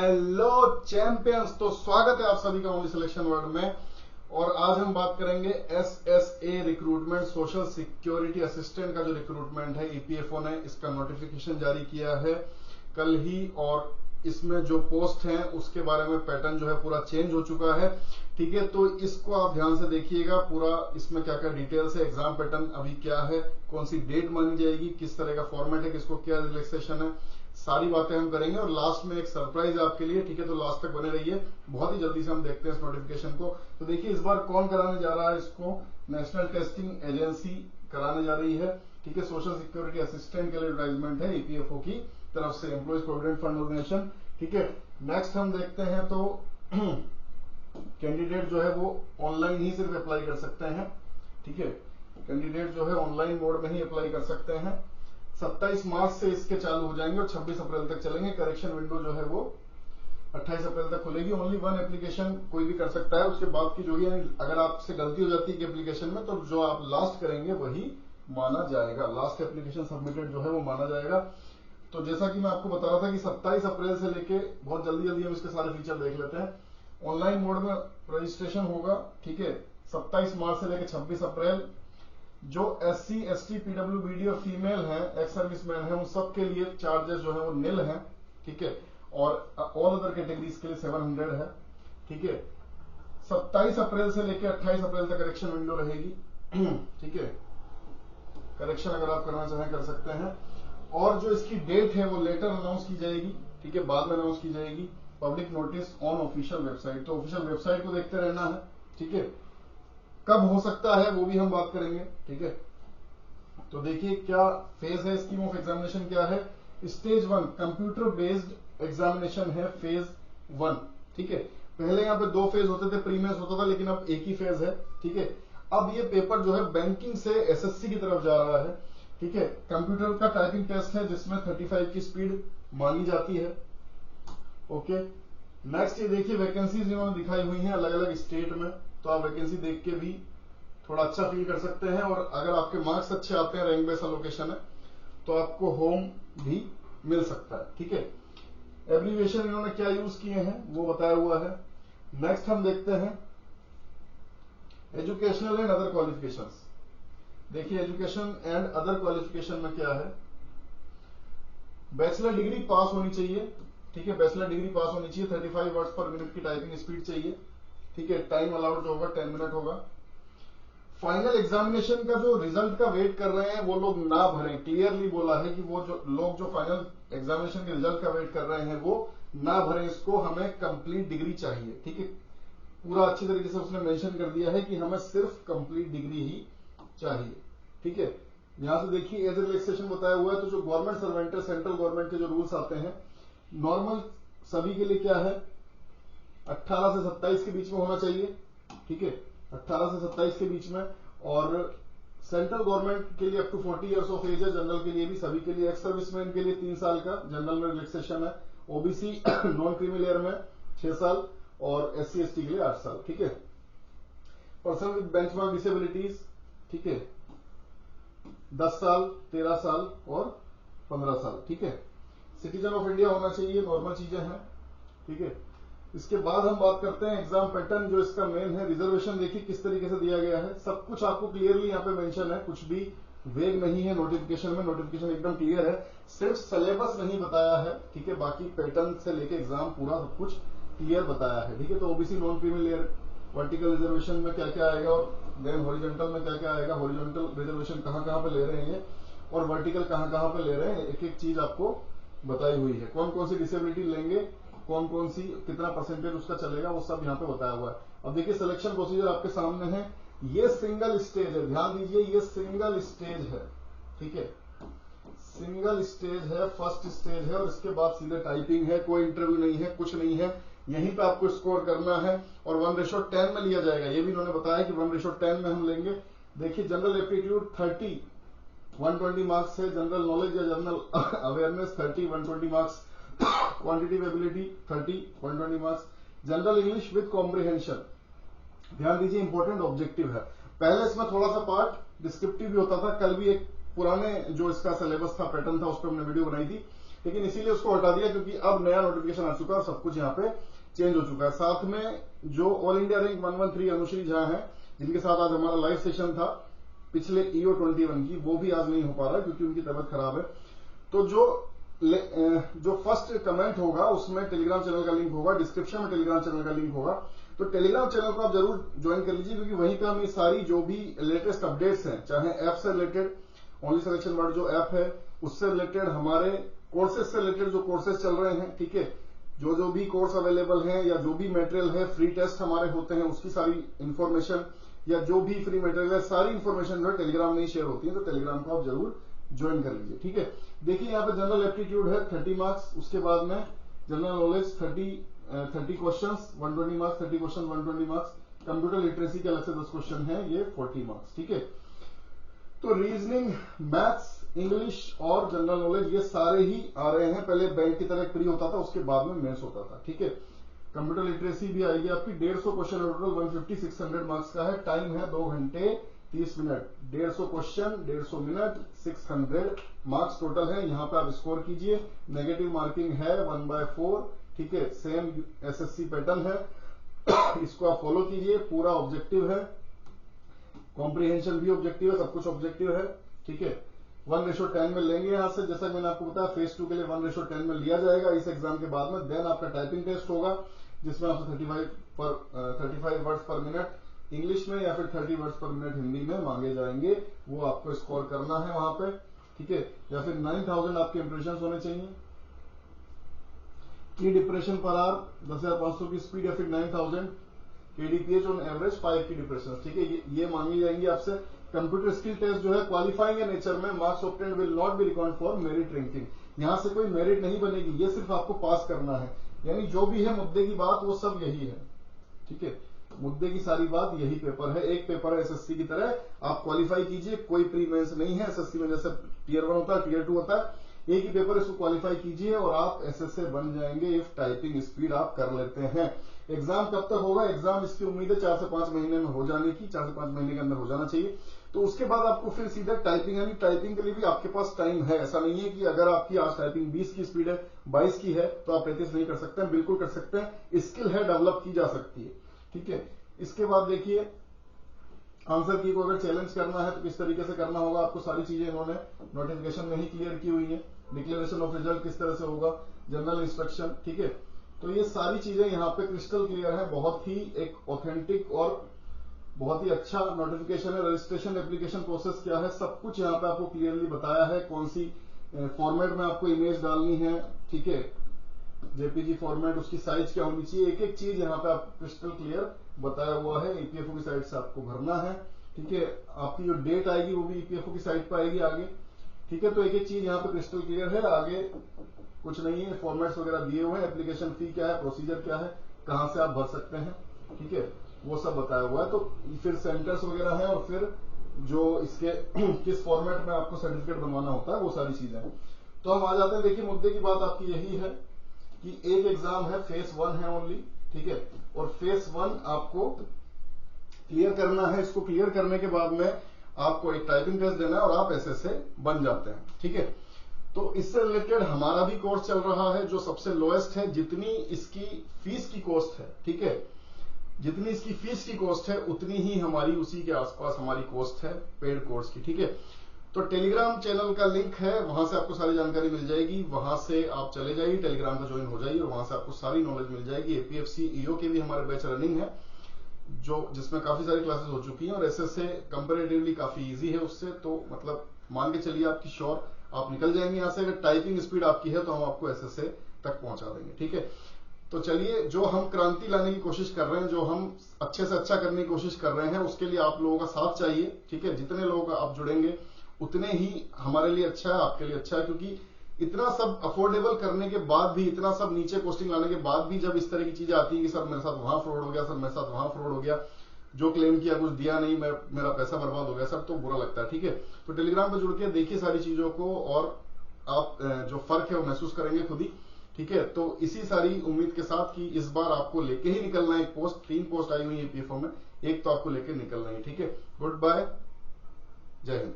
Hello champions, तो स्वागत है आप सभी का ओनली सिलेक्शन वर्ल्ड में। और आज हम बात करेंगे SSA recruitment, social security assistant का जो रिक्रूटमेंट है ईपीएफओ ने इसका नोटिफिकेशन जारी किया है कल ही। और इसमें जो पोस्ट हैं उसके बारे में पैटर्न जो है पूरा चेंज हो चुका है। ठीक है, तो इसको आप ध्यान से देखिएगा पूरा, इसमें क्या क्या डिटेल्स है, एग्जाम पैटर्न अभी क्या है, कौन सी डेट मानी जाएगी, किस तरह का फॉर्मेट है, किसको क्या रिलैक्सेशन है, सारी बातें हम करेंगे। और लास्ट में एक सरप्राइज आपके लिए, ठीक है, तो लास्ट तक बने रहिए। बहुत ही जल्दी से हम देखते हैं इस नोटिफिकेशन को। तो देखिए इस बार कौन कराने जा रहा है इसको, नेशनल टेस्टिंग एजेंसी कराने जा रही है। ठीक है, सोशल सिक्योरिटी असिस्टेंट के लिए एडवर्टाइजमेंट है ईपीएफओ की तरफ से, एम्प्लॉइज प्रोविडेंट फंड ऑर्गेनाइजेशन। ठीक है, नेक्स्ट हम देखते हैं तो कैंडिडेट जो है वो ऑनलाइन ही सिर्फ अप्लाई कर सकते हैं। ठीक है, कैंडिडेट जो है ऑनलाइन मोड में ही अप्लाई कर सकते हैं। 27 मार्च से इसके चालू हो जाएंगे और 26 अप्रैल तक चलेंगे। करेक्शन विंडो जो है वो 28 अप्रैल तक खुलेगी। ओनली वन एप्लीकेशन कोई भी कर सकता है, उसके बाद की जो है अगर आपसे गलती हो जाती है एप्लीकेशन में तो जो आप लास्ट करेंगे वही माना जाएगा, लास्ट एप्लीकेशन सबमिटेड जो है वो माना जाएगा। तो जैसा कि मैं आपको बता रहा था कि 27 अप्रैल से लेके बहुत जल्दी जल्दी हम इसके सारे फीचर देख लेते हैं। ऑनलाइन मोड में रजिस्ट्रेशन होगा। ठीक है, 27 मार्च से लेकर 26 अप्रैल। जो SC, ST, PWBD और फीमेल हैं, एक्स सर्विसमैन हैं, उन सब के लिए चार्जेस जो है वो निल हैं। ठीक है, और ऑल अदर कैटेगरीज के लिए 700 है। ठीक है, 27 अप्रैल से लेकर 28 अप्रैल तक करेक्शन विंडो रहेगी। ठीक है, करेक्शन अगर आप करना चाहें कर सकते हैं। और जो इसकी डेट है वो लेटर अनाउंस की जाएगी। ठीक है, बाद में अनाउंस की जाएगी। Public notice on official website, तो ऑफिशियल वेबसाइट को देखते रहना है। ठीक है, कब हो सकता है वो भी हम बात करेंगे। ठीक है, तो देखिए क्या फेज है, स्कीम ऑफ एग्जामिनेशन क्या है। स्टेज 1 कंप्यूटर बेस्ड एग्जामिनेशन है, फेज 1। ठीक है, पहले यहाँ पे 2 फेज होते थे, प्री मेंस होता था, लेकिन अब एक ही फेज है। ठीक है, अब ये पेपर जो है बैंकिंग से एसएससी की तरफ जा रहा है। ठीक है, कंप्यूटर का टाइपिंग टेस्ट है जिसमें 35 की स्पीड मांगी जाती है। ओके, नेक्स्ट ये देखिए वैकेंसीज इन्होंने दिखाई हुई हैं अलग अलग स्टेट में, तो आप वैकेंसी देख के भी थोड़ा अच्छा फील कर सकते हैं। और अगर आपके मार्क्स अच्छे आते हैं, रैंक बेस एलोकेशन है, तो आपको होम भी मिल सकता है। ठीक है, एब्रीविएशन इन्होंने क्या यूज किए हैं वो बताया हुआ है। नेक्स्ट हम देखते हैं एजुकेशनल एंड अदर क्वालिफिकेशंस। देखिए एजुकेशन एंड अदर क्वालिफिकेशन में क्या है, बैचलर डिग्री पास होनी चाहिए। ठीक है, बैचलर डिग्री पास होनी चाहिए, 35 वर्ड्स पर मिनट की टाइपिंग स्पीड चाहिए। ठीक है, टाइम अलाउड जो होगा 10 मिनट होगा। फाइनल एग्जामिनेशन का जो रिजल्ट का वेट कर रहे हैं वो लोग ना भरें, क्लियरली बोला है कि वो जो लोग जो फाइनल एग्जामिनेशन के रिजल्ट का वेट कर रहे हैं वो ना भरें, इसको हमें कंप्लीट डिग्री चाहिए। ठीक है, पूरा अच्छी तरीके से उसने मेंशन कर दिया है कि हमें सिर्फ कंप्लीट डिग्री ही चाहिए। ठीक है, यहां से देखिए एज रिलैक्सेशन बताया हुआ है। तो जो गवर्नमेंट सर्वेंट है, सेंट्रल गवर्नमेंट के जो रूल्स आते हैं नॉर्मल सभी के लिए क्या है, 18 से 27 के बीच में होना चाहिए। ठीक है, 18 से 27 के बीच में। और सेंट्रल गवर्नमेंट के लिए up to 40 years of age है, जनरल के लिए भी, सभी के लिए। एक्स सर्विसमैन के लिए 3 साल का जनरल में रिलैक्सेशन है। ओबीसी नॉन क्रीमी लेयर में 6 साल और SC ST के लिए 8 साल। ठीक है, पर्सन विद बेंचमार्क डिसेबिलिटीज, ठीक है, 10 साल, 13 साल और 15 साल। ठीक है, सिटीजन ऑफ इंडिया होना चाहिए, नॉर्मल चीजें हैं। ठीक है, इसके बाद हम बात करते हैं एग्जाम पैटर्न, जो इसका मेन है। रिजर्वेशन देखिए किस तरीके से दिया गया है, सब कुछ आपको क्लियरली यहाँ पे मेंशन है, कुछ भी वेग नहीं है नोटिफिकेशन में। नोटिफिकेशन एकदम क्लियर है, सिर्फ सिलेबस नहीं बताया है। ठीक है, बाकी पैटर्न से लेके एग्जाम पूरा सब कुछ क्लियर बताया है। ठीक है, तो OBC non creamy layer vertical reservation में क्या क्या आएगा और देन हॉरिजॉन्टल में क्या क्या आएगा, हॉरिजॉन्टल रिजर्वेशन कहाँ कहाँ पे ले रहे हैं और वर्टिकल कहाँ कहाँ पे ले रहे हैं, एक एक चीज आपको बताई हुई है। कौन कौन सी डिसेबिलिटी लेंगे, कौन कौन सी कितना परसेंटेज उसका चलेगा, वो सब यहाँ पे बताया हुआ है। अब देखिए सिलेक्शन प्रोसीजर आपके सामने है, ये सिंगल स्टेज है, ध्यान दीजिए ये सिंगल स्टेज है। ठीक है, सिंगल स्टेज है, फर्स्ट स्टेज है और इसके बाद सीधे टाइपिंग है, कोई इंटरव्यू नहीं है, कुछ नहीं है, यहीं पे आपको स्कोर करना है। और 1:10 में लिया जाएगा, ये भी इन्होंने बताया कि 1:10 में हम लेंगे। देखिए जनरल एप्टीट्यूड 30 120 मार्क्स है, जनरल नॉलेज या general awareness 30 120 marks, quantitative ability 30 120 marks, general English with comprehension. ध्यान दीजिए इंपॉर्टेंट ऑब्जेक्टिव है। पहले इसमें थोड़ा सा पार्ट डिस्क्रिप्टिव भी होता था, कल भी एक पुराने जो इसका सिलेबस था, पैटर्न था, उस पर हमने वीडियो बनाई थी। लेकिन इसीलिए उसको हटा दिया क्योंकि अब नया नोटिफिकेशन आ चुका है और सब कुछ यहाँ पे चेंज हो चुका है। साथ में जो all India rank 113 Anushree Jha है, जिनके साथ आज हमारा लाइव सेशन था पिछले EO 21 की, वो भी आज नहीं हो पा रहा है क्योंकि उनकी तबीयत खराब है। तो जो फर्स्ट कमेंट होगा उसमें टेलीग्राम चैनल का लिंक होगा, डिस्क्रिप्शन में टेलीग्राम चैनल का लिंक होगा, तो टेलीग्राम चैनल को आप जरूर ज्वाइन कर लीजिए क्योंकि वहीं पे हम ये सारी जो भी लेटेस्ट अपडेट्स हैं, चाहे ऐप से रिलेटेड ओनली सिलेक्शन वर्ड जो ऐप है उससे रिलेटेड, हमारे कोर्सेज से रिलेटेड जो कोर्सेज चल रहे हैं, ठीक है, जो भी कोर्स अवेलेबल है या जो भी मटेरियल है, फ्री टेस्ट हमारे होते हैं उसकी सारी इंफॉर्मेशन या जो भी फ्री मटेरियल है, सारी इंफॉर्मेशन जो है टेलीग्राम में ही शेयर होती है, तो टेलीग्राम को आप जरूर ज्वाइन कर लीजिए। ठीक है, देखिए यहाँ पे जनरल एप्टीट्यूड है 30 मार्क्स, उसके बाद में general knowledge 30 questions 120 marks, 30 question 120 marks, computer literacy के अलग से 10 क्वेश्चन है, ये 40 मार्क्स। ठीक है, तो रीजनिंग, मैथ्स, इंग्लिश और जनरल नॉलेज ये सारे ही आ रहे हैं। पहले बैंक की तरह प्री होता था, उसके बाद में मेंस होता था। ठीक है, कंप्यूटर लिटरेसी भी आएगी आपकी, 150 क्वेश्चन टोटल 150 600 मार्क्स का है, टाइम है 2 घंटे 30 minute, 150 question 150 minute 600 marks total है। यहाँ पे आप स्कोर कीजिए, नेगेटिव मार्किंग है 1/4। ठीक है, सेम SSC पैटर्न है, इसको आप फॉलो कीजिए। पूरा ऑब्जेक्टिव है, कॉम्प्रिहेंशन भी ऑब्जेक्टिव है, सब कुछ ऑब्जेक्टिव है। ठीक है, 1:10 में लेंगे यहाँ से, जैसा कि मैंने आपको बताया फेज 2 के लिए 1:10 में लिया जाएगा इस एग्जाम के बाद में। देन आपका टाइपिंग टेस्ट होगा जिसमें आपसे 35 वर्ड्स पर मिनट इंग्लिश में या फिर 30 वर्ड्स पर मिनट हिंदी में मांगे जाएंगे, वो आपको स्कोर करना है वहां पे। ठीक है, या फिर 9000 आपके इंप्रेशन होने चाहिए। की डिप्रेशन पर आवर 10,500 की स्पीड या फिर 9000 KDPH ऑन एवरेज 5 की डिप्रेशन। ठीक है, ये मांगी जाएंगी आपसे। कंप्यूटर स्किल टेस्ट जो है क्वालिफाइंग है नेचर में, marks obtained will not be record for merit ranking. यहां से कोई मेरिट नहीं बनेगी, ये सिर्फ आपको पास करना है, यानी जो भी है मुद्दे की बात वो सब यही है। ठीक है, मुद्दे की सारी बात यही पेपर है, एक पेपर है SSC की तरह, आप क्वालिफाई कीजिए, कोई प्री मेंस नहीं है। SSC में जैसे Tier 1 होता है, Tier 2 होता है, एक ही पेपर, इसको क्वालिफाई कीजिए और आप SSA बन जाएंगे इफ टाइपिंग स्पीड आप कर लेते हैं। एग्जाम कब तक होगा? एग्जाम इसकी उम्मीद है 4 से 5 महीने में हो जाने की, 4 से 5 महीने के अंदर हो जाना चाहिए। तो उसके बाद आपको फिर सीधा टाइपिंग, यानी टाइपिंग के लिए भी आपके पास टाइम है। ऐसा नहीं है कि अगर आपकी आज टाइपिंग 20 की स्पीड है, 22 की है, तो आप 33 नहीं कर सकते हैं, बिल्कुल कर सकते हैं। स्किल है, डेवलप की जा सकती है। ठीक है, इसके बाद देखिए आंसर की को अगर चैलेंज करना है तो किस तरीके से करना होगा, आपको सारी चीजें इन्होंने नोटिफिकेशन में ही क्लियर की हुई है। डिक्लेरेशन ऑफ रिजल्ट किस तरह से होगा, जनरल इंस्ट्रक्शन। ठीक है, तो ये सारी चीजें यहाँ पे क्रिस्टल क्लियर है। बहुत ही एक ऑथेंटिक और बहुत ही अच्छा नोटिफिकेशन है। रजिस्ट्रेशन एप्लीकेशन प्रोसेस क्या है, सब कुछ यहाँ पे आपको क्लियरली बताया है। कौन सी फॉर्मेट में आपको इमेज डालनी है, ठीक है, JPG फॉर्मेट, उसकी साइज क्या होनी चाहिए, एक एक चीज यहाँ पे आपको क्रिस्टल क्लियर बताया हुआ है। EPFO की साइट से आपको भरना है। ठीक है, आपकी जो डेट आएगी वो भी EPFO की साइट पर आएगी आगे। ठीक है, तो एक एक चीज यहाँ पे क्रिस्टल क्लियर है, आगे कुछ नहीं है। फॉर्मेट्स वगैरह दिए हुए हैं, एप्लीकेशन फी क्या है, प्रोसीजर क्या है, कहां से आप भर सकते हैं, ठीक है, वो सब बताया हुआ है। तो फिर सेंटर्स वगैरह है और फिर जो इसके किस फॉर्मेट में आपको सर्टिफिकेट बनवाना होता है, वो सारी चीजें हैं। तो हम आ जाते हैं, देखिए मुद्दे की बात आपकी यही है कि एक एग्जाम है, फेज 1 है ओनली। ठीक है, और फेज 1 आपको क्लियर करना है। इसको क्लियर करने के बाद में आपको एक टाइपिंग टेस्ट देना है और आप SSA बन जाते हैं। ठीक है, तो इससे रिलेटेड हमारा भी कोर्स चल रहा है जो सबसे लोएस्ट है। जितनी इसकी फीस की कॉस्ट है, ठीक है, जितनी इसकी फीस की कॉस्ट है उतनी ही हमारी उसी के आसपास हमारी कॉस्ट है पेड कोर्स की। ठीक है, तो टेलीग्राम चैनल का लिंक है, वहां से आपको सारी जानकारी मिल जाएगी। वहां से आप चले जाइए, टेलीग्राम पर ज्वाइन हो जाइए और वहां से आपको सारी नॉलेज मिल जाएगी। APFC EO के भी हमारे बैच रनिंग है, जो जिसमें काफी सारी क्लासेस हो चुकी हैं और SSA कंपेरेटिवली काफी इजी है उससे। तो मतलब मान के चलिए आपकी श्योर आप निकल जाएंगे यहाँ से। अगर टाइपिंग स्पीड आपकी है तो हम आपको SSA तक पहुंचा देंगे। ठीक है, तो चलिए, जो हम क्रांति लाने की कोशिश कर रहे हैं, जो हम अच्छे से अच्छा करने की कोशिश कर रहे हैं, उसके लिए आप लोगों का साथ चाहिए। ठीक है, जितने लोग आप जुड़ेंगे उतने ही हमारे लिए अच्छा है, आपके लिए अच्छा है। क्योंकि इतना सब अफोर्डेबल करने के बाद भी, इतना सब नीचे पोस्टिंग लाने के बाद भी जब इस तरह की चीजें आती है कि सर मेरे साथ वहां फ्रॉड हो गया, सर मेरे साथ वहां फ्रॉड हो गया, जो क्लेम किया कुछ दिया नहीं, मेरा पैसा बर्बाद हो गया सर, तो बुरा लगता है। ठीक है, तो टेलीग्राम पर जुड़ के देखिए सारी चीजों को और आप जो फर्क है वो महसूस करेंगे खुद ही। ठीक है, तो इसी सारी उम्मीद के साथ कि इस बार आपको लेके ही निकलना है। एक पोस्ट, 3 पोस्ट आई हुई है PFO में, एक तो आपको लेके निकलना है। ठीक है, गुड बाय, जय हिंद।